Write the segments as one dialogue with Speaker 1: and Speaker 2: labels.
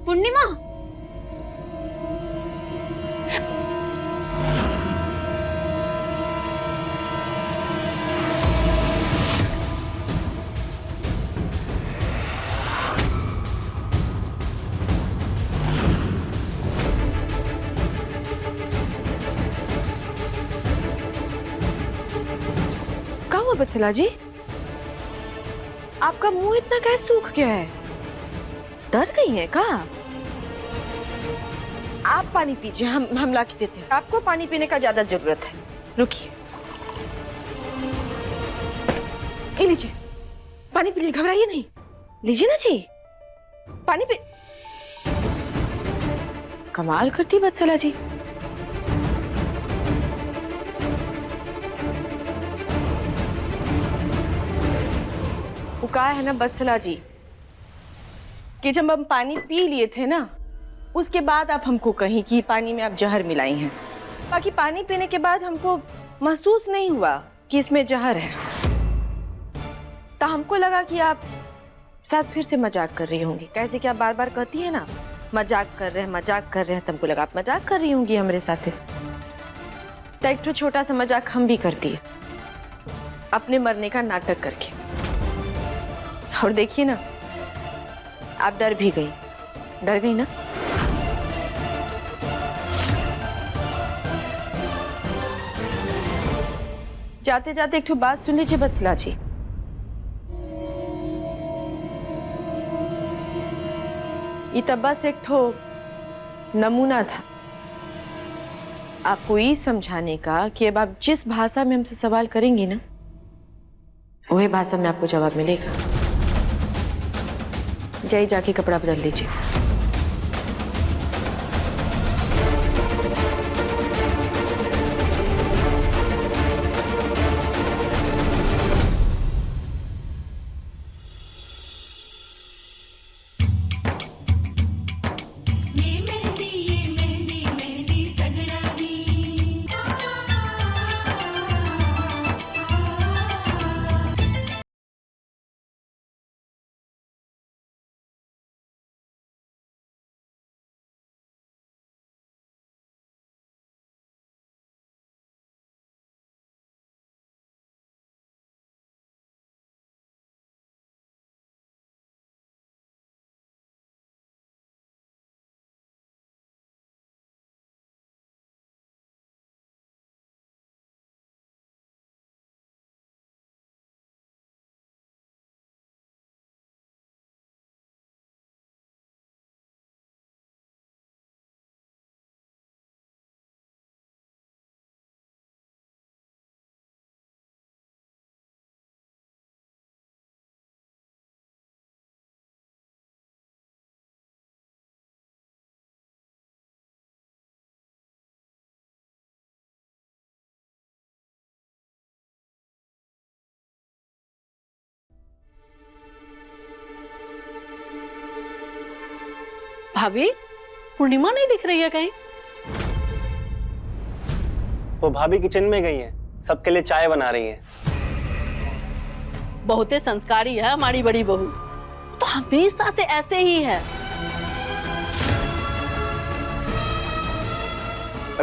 Speaker 1: पूर्णिमा, क्या हुआ बत्सला जी? आपका मुंह इतना कैसे सूख गया है? डर गई है क्या? आप पानी पीजिए, हम ला के देते हैं। आपको पानी पीने का ज्यादा जरूरत है। रुकिए, ये लीजिए पानी पी लीजिए, घबराइए नहीं। लीजिए ना जी, पानी पी। कमाल करती बत्सला जी। वो कहा है ना बत्सला जी कि जब हम पानी पी लिए थे ना, उसके बाद आप हमको कहीं कि पानी में आप जहर मिलाई हैं। बाकी पानी पीने के बाद हमको महसूस नहीं हुआ कि इसमें जहर है। तो हमको लगा कि आप शायद फिर से मजाक कर रही होंगी। कैसे कि आप बार बार कहती है ना मजाक कर रहे हैं, मजाक कर रहे हैं। तो हमको लगा आप मजाक कर रही होंगी हमारे साथ। तो एक तो छोटा सा मजाक हम भी करती है, अपने मरने का नाटक करके। और देखिए ना, आप डर भी गई। डर गई ना? जाते जाते एक ठो बात सुन लीजिए बत्सला जी। ये तब बस एक ठो नमूना था आपको ये समझाने का कि अब आप जिस भाषा में हमसे सवाल करेंगी ना, वही भाषा में आपको जवाब मिलेगा। जाइए, जाके कपड़ा बदल लीजिए।
Speaker 2: भाभी, पूर्णिमा नहीं दिख रही है कहीं?
Speaker 3: वो भाभी किचन में गई हैं, सबके लिए चाय बना रही हैं।
Speaker 2: बहुते संस्कारी है हमारी बड़ी बहू, तो हमेशा से ऐसे ही है।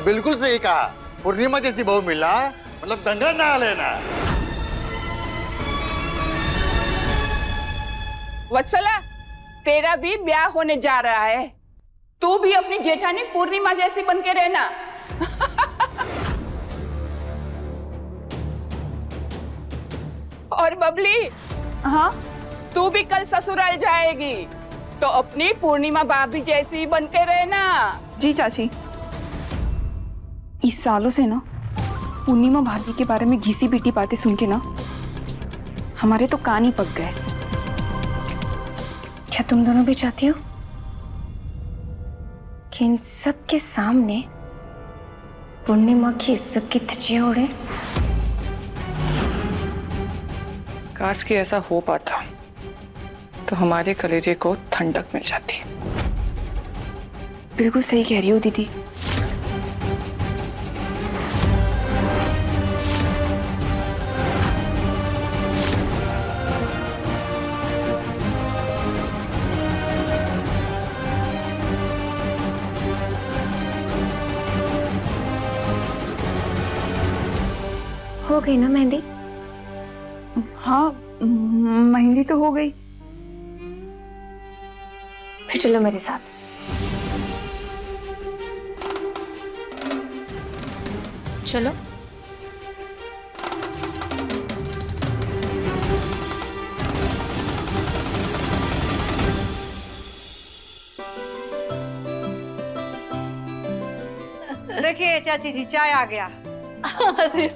Speaker 4: बिल्कुल सही कहा। पूर्णिमा जैसी बहू मिला मतलब गंगा नहा लेना।
Speaker 5: वत्सला, तेरा भी ब्याह होने जा रहा है। तू भी अपनी जेठानी पूर्णिमा जैसी बन के रहना। और बबली,
Speaker 6: हाँ
Speaker 5: तू भी कल ससुराल जाएगी तो अपनी पूर्णिमा भाभी जैसी बन के रहना।
Speaker 6: जी चाची। इस सालों से ना पूर्णिमा भाभी के बारे में घिसी पिटी बातें सुन के ना हमारे तो कान ही पक गए।
Speaker 7: क्या तुम दोनों भी चाहती हो कि इन सब के सामने पूर्णिमा की इज्जत की धज्जियां उड़े?
Speaker 8: काश कि ऐसा हो पाता तो हमारे कलेजे को ठंडक मिल जाती।
Speaker 6: बिल्कुल सही कह रही हो दीदी।
Speaker 7: गई ना मेहंदी?
Speaker 6: हाँ, मेहंदी तो हो गई।
Speaker 7: फिर चलो मेरे साथ। चलो।
Speaker 9: देखिए चाची जी, चाय आ गया।
Speaker 2: अरे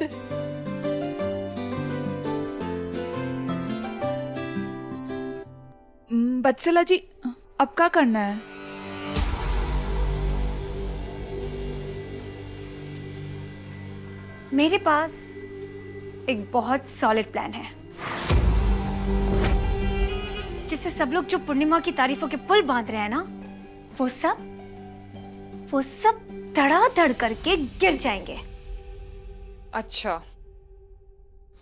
Speaker 6: बत्सला जी, अब क्या करना है?
Speaker 7: मेरे पास एक बहुत सॉलिड प्लान है, जिससे सब लोग जो पूर्णिमा की तारीफों के पुल बांध रहे हैं ना, वो सब धड़ाधड़ करके गिर जाएंगे।
Speaker 8: अच्छा,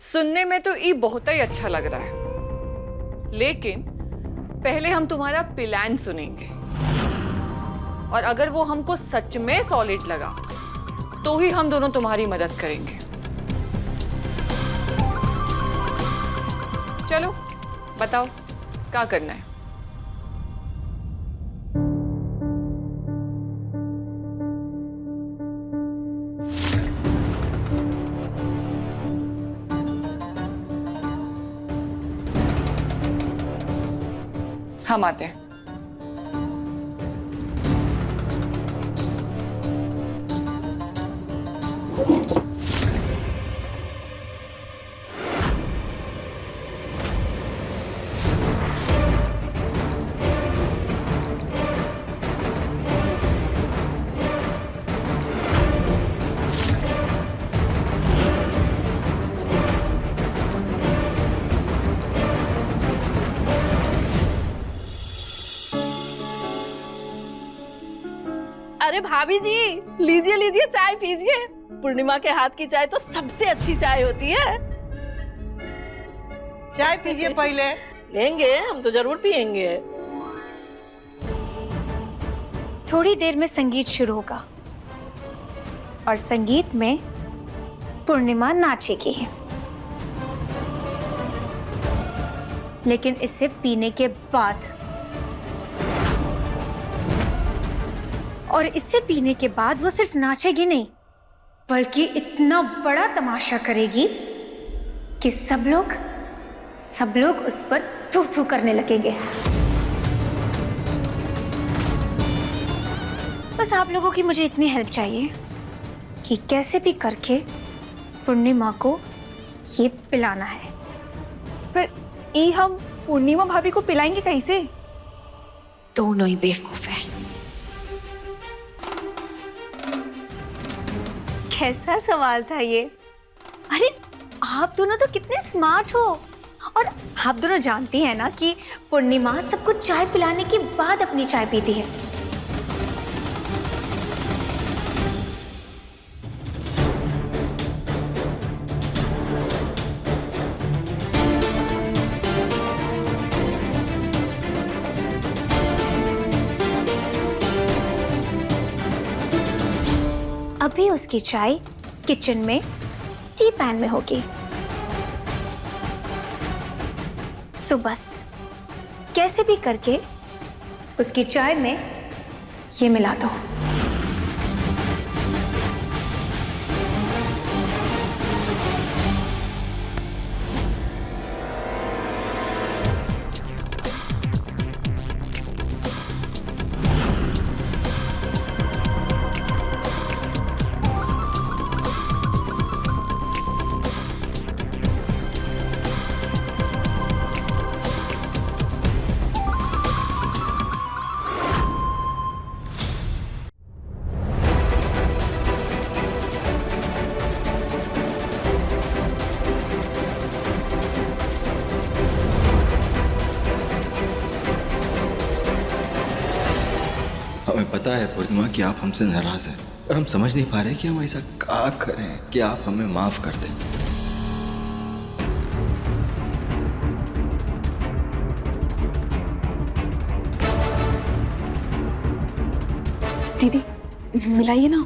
Speaker 8: सुनने में तो ये बहुत ही अच्छा लग रहा है, लेकिन पहले हम तुम्हारा प्लान सुनेंगे, और अगर वो हमको सच में सॉलिड लगा तो ही हम दोनों तुम्हारी मदद करेंगे। चलो बताओ क्या करना है। हम आते हैं।
Speaker 2: अरे भाभी जी, लीजिए लीजिए, चाय पीजिए। पूर्णिमा के हाथ की चाय तो सबसे अच्छी चाय होती है।
Speaker 9: चाय पीजिए पहले।
Speaker 2: लेंगे, हम तो जरूर पियेंगे।
Speaker 7: थोड़ी देर में संगीत शुरू होगा, और संगीत में पूर्णिमा नाचेगी, लेकिन इसे पीने के बाद, और इससे पीने के बाद वो सिर्फ नाचेगी नहीं, बल्कि इतना बड़ा तमाशा करेगी कि सब लोग उस पर थू थू करने लगेंगे। बस आप लोगों की मुझे इतनी हेल्प चाहिए कि कैसे भी करके पूर्णिमा को ये पिलाना है।
Speaker 6: पर ये हम पूर्णिमा भाभी को पिलाएंगे कैसे?
Speaker 7: दोनों ही बेवकूफ है। कैसा सवाल था ये? अरे आप दोनों तो कितने स्मार्ट हो, और आप दोनों जानती हैं ना कि पूर्णिमा सबको चाय पिलाने के बाद अपनी चाय पीती है। अभी उसकी चाय किचन में टी पैन में होगी। सो बस कैसे भी करके उसकी चाय में ये मिला दो।
Speaker 10: हमें पता है पूर्णिमा कि आप हमसे नाराज हैं, और हम समझ नहीं पा रहे कि हम ऐसा क्या करें कि आप हमें माफ कर दें।
Speaker 6: दीदी मिलाइए ना।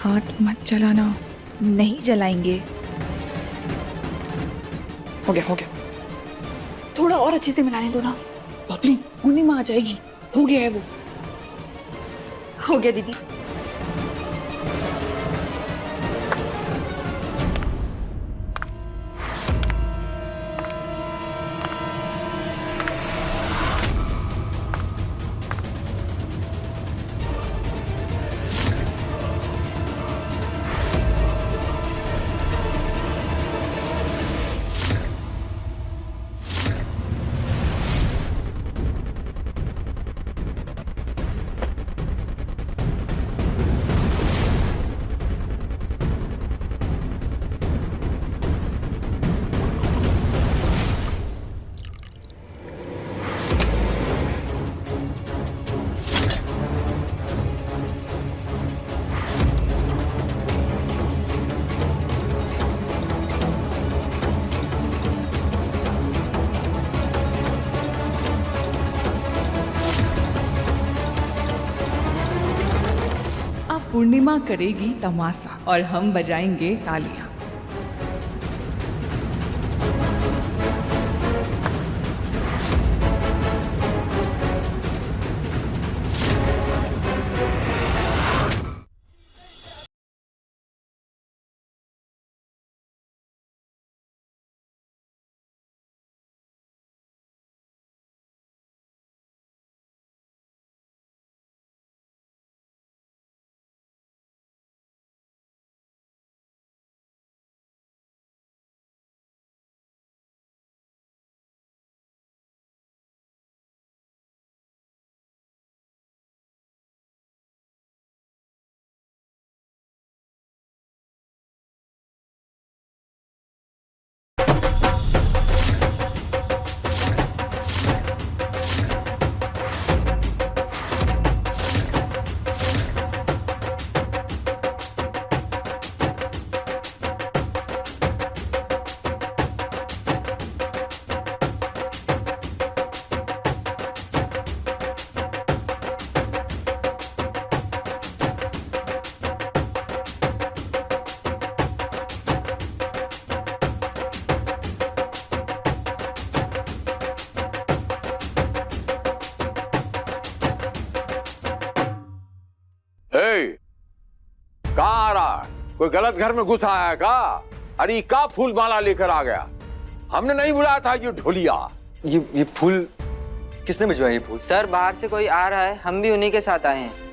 Speaker 6: हाथ मत जलाना।
Speaker 8: नहीं जलाएंगे।
Speaker 6: हो गया हो गया, थोड़ा और अच्छे से मिलाने दो ना। बापरे, पूर्णिमा आ जाएगी। हो गया है वो।
Speaker 1: हो गया दीदी।
Speaker 11: पूर्णिमा करेगी तमाशा और हम बजाएंगे तालियां।
Speaker 12: कहाँ आ रहा है? कोई गलत घर में घुस आया है का? अरे का फूल माला लेकर आ गया? हमने नहीं बुलाया था ये ढोलिया।
Speaker 3: ये फूल किसने भिजवाया? ये फूल
Speaker 13: सर बाहर से कोई आ रहा है, हम भी उन्हीं के साथ आए हैं।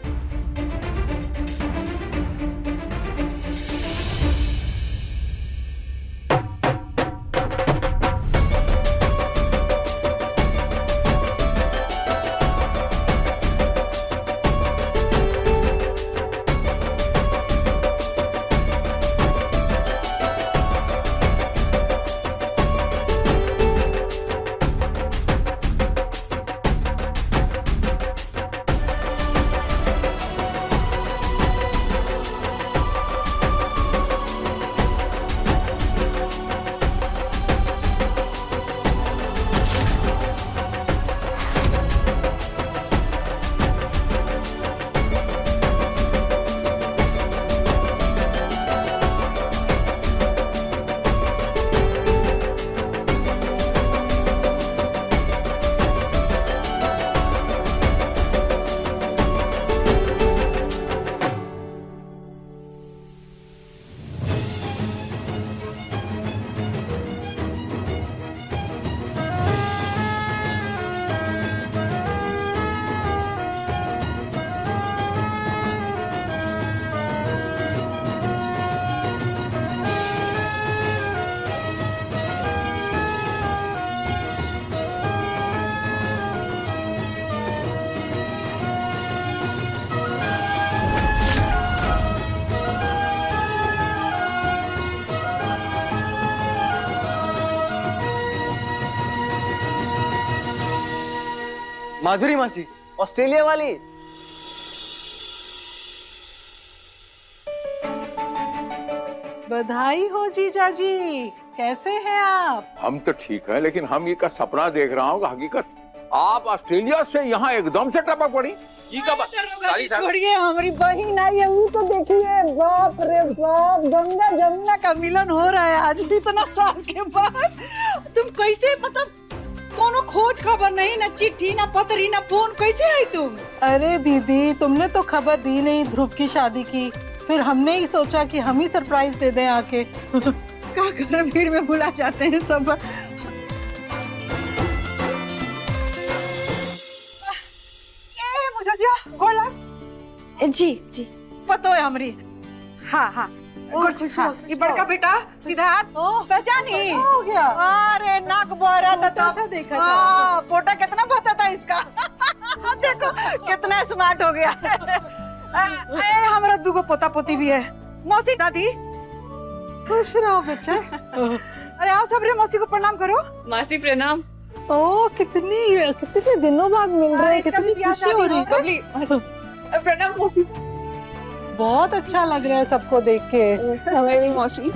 Speaker 3: माधुरी मासी, ऑस्ट्रेलिया वाली।
Speaker 9: बधाई हो जीजा जी, कैसे हैं आप?
Speaker 12: हम तो ठीक है, लेकिन हम ये का सपना देख रहा हूँ कि हकीकत आप ऑस्ट्रेलिया से यहाँ एकदम से टपक पड़ी। ये का साली साहब
Speaker 9: छोड़िए, हमारी बहन आई है, वो तो देखिए, बाप रे बाप, गंगा जमुना का मिलन हो रहा है आज भी इतना साल के बाद। तुम कैसे, मतलब कोनो खोज खबर नहीं, ना चिट्ठी, ना पत्री, ना फोन, कैसे आई तुम?
Speaker 14: अरे दीदी, तुमने तो खबर दी नहीं ध्रुव की शादी की, फिर हमने ही सोचा कि हम ही सरप्राइज दे दें आके।
Speaker 9: क्या करें, भीड़ में भुला जाते हैं सब। गोड़ लग।
Speaker 1: जी जी
Speaker 9: पतो है हमरी। हाँ हाँ, ये बड़का बेटा सिद्धार्थ पहचानी
Speaker 14: हो गया।
Speaker 9: अरे नाक बोरा था
Speaker 14: कैसा देखा था?
Speaker 9: पोटा कितना भता था इसका। देखो कितना स्मार्ट हो गया। हमारा दूगो पोता पोती भी है। मौसी दादी
Speaker 14: खुश रहो बच्चा।
Speaker 9: अरे आओ सब रे, मौसी को प्रणाम करो।
Speaker 8: मासी प्रणाम।
Speaker 14: ओ कितने दिनों बाद मिल रहे हैं, कितनी खुशी हो रही है।
Speaker 8: प्रणाम मौसी।
Speaker 14: बहुत अच्छा लग रहा है सबको देख के।
Speaker 8: हमें भी मौसी।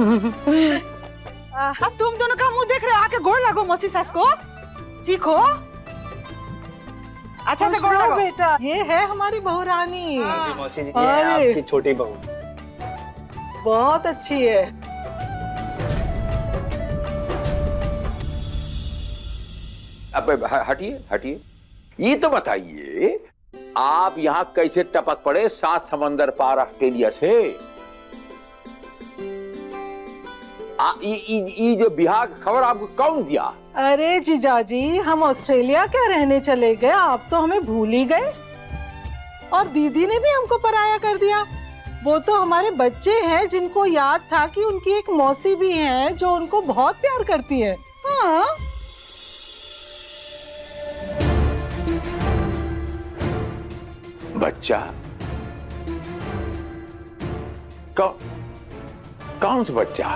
Speaker 9: हाँ, तुम दोनों का मुंह देख रहे हो, आके गोड़ लगो मौसी सास को, सीखो अच्छा से गोड़ लगो।
Speaker 14: बेटा, ये है हमारी बहू रानी।
Speaker 3: मौसी जी, ये है आपकी छोटी बहू।
Speaker 14: बहुत अच्छी है।
Speaker 12: अब हटिए हटिए, ये तो बताइए आप यहाँ कैसे टपक पड़े 7 समंदर पार ऑस्ट्रेलिया से? ये जो बिहार की खबर आपको कौन दिया?
Speaker 14: अरे जीजाजी, हम ऑस्ट्रेलिया क्या रहने चले गए, आप तो हमें भूल ही गए। और दीदी ने भी हमको पराया कर दिया। वो तो हमारे बच्चे हैं जिनको याद था कि उनकी एक मौसी भी है जो उनको बहुत प्यार करती है। हाँ,
Speaker 12: बच्चा कौन सा बच्चा?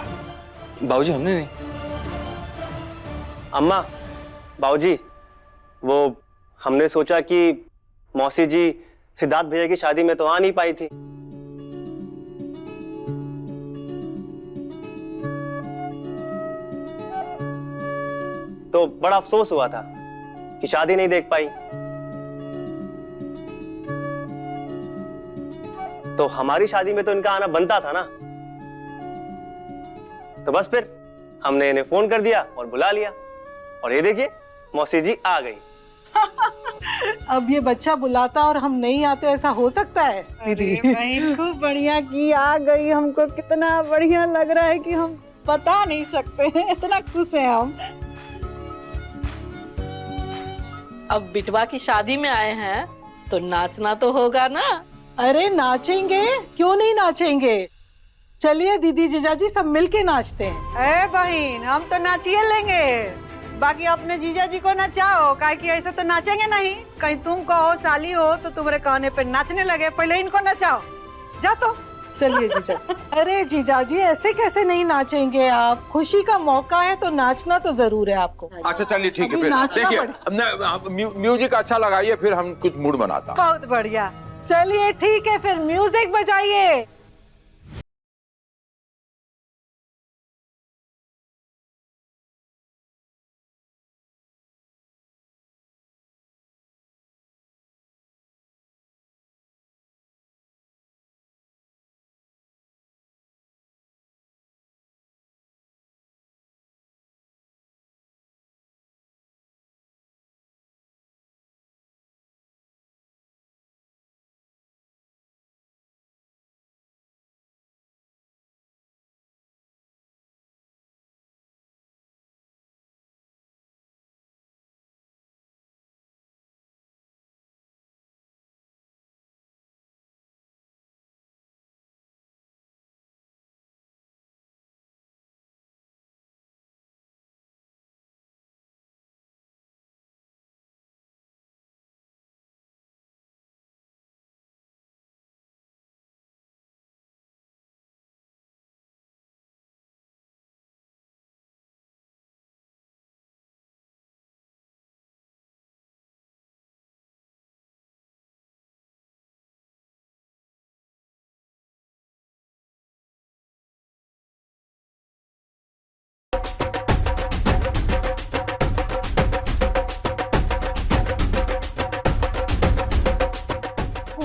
Speaker 3: बाबूजी, हमने नहीं। अम्मा, बाबूजी, वो हमने सोचा कि मौसी जी सिद्धार्थ भैया की शादी में तो आ नहीं पाई थी, तो बड़ा अफसोस हुआ था कि शादी नहीं देख पाई। तो हमारी शादी में तो इनका आना बनता था ना, तो बस फिर हमने इन्हें फोन कर दिया और बुला लिया, और ये देखिए मौसी जी आ गई।
Speaker 14: अब ये बच्चा बुलाता और हम नहीं आते, ऐसा हो सकता है?
Speaker 9: अरे बहन, खूब बढ़िया की आ गई, हमको कितना बढ़िया लग रहा है कि हम बता नहीं सकते हैं, इतना खुश हैं हम।
Speaker 2: अब बिटवा की शादी में आए हैं तो नाचना तो होगा ना।
Speaker 14: अरे नाचेंगे, क्यों नहीं नाचेंगे। चलिए दीदी जीजाजी सब मिलके नाचते हैं।
Speaker 9: ए बहन, हम तो नाचिए लेंगे, बाकी अपने जीजा जी को नचाओ, काहे कि ऐसे तो नाचेंगे नहीं। कहीं तुम कहो साली हो तो तुम्हारे कहने पे नाचने लगे, पहले इनको नचाओ। जा तो।
Speaker 14: चलिए जीजाजी। अरे जीजाजी, ऐसे कैसे नहीं नाचेंगे आप, खुशी का मौका है तो नाचना तो जरूर है आपको।
Speaker 12: अच्छा चलिए ठीक है,
Speaker 14: अभी
Speaker 12: फिर
Speaker 14: नाचना
Speaker 12: देखिए म्यूजिक अच्छा लगाइए, फिर हम कुछ मूड बनाता।
Speaker 9: बहुत बढ़िया।
Speaker 14: चलिए ठीक है, फिर म्यूजिक बजाइए।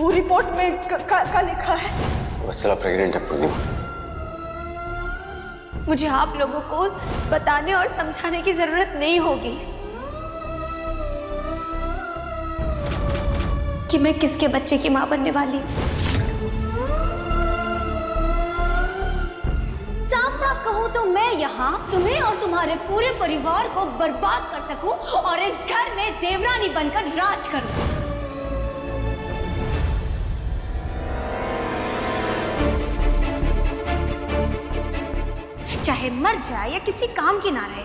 Speaker 1: वो रिपोर्ट में का लिखा है?
Speaker 3: वत्सला प्रेग्नेंट है पूर्णिमा।
Speaker 7: मुझे आप लोगों को बताने और समझाने की जरूरत नहीं होगी कि मैं किसके बच्चे की मां बनने वाली हूं। साफ साफ कहूं तो मैं यहाँ तुम्हें और तुम्हारे पूरे परिवार को बर्बाद कर सकूं और इस घर में देवरानी बनकर राज करूं। चाहे मर जाए या किसी काम की ना रहे,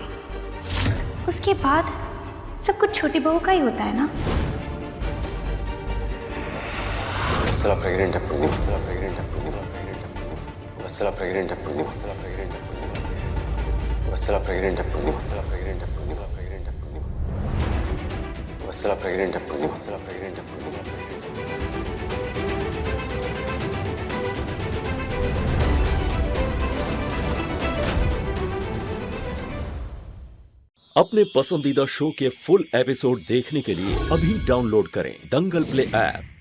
Speaker 7: उसके बाद सब कुछ छोटी बहू का ही होता है ना।
Speaker 3: वत्सला प्रेग्नेंट है पूर्णिमा। वत्सला प्रेग्नेंट है पूर्णिमा। वत्सला प्रेग्नेंट है पूर्णिमा। वत्सला प्रेग्नेंट है पूर्णिमा। वत्सला प्रेग्नेंट है पूर्णिमा। वत्सला प्रेग्नेंट है पूर्णिमा। वत्सला प्रेग्नेंट है पूर्णिमा। वत्सला प्रेग्नेंट है पूर्णिमा।
Speaker 15: अपने पसंदीदा शो के फुल एपिसोड देखने के लिए अभी डाउनलोड करें दंगल प्ले ऐप।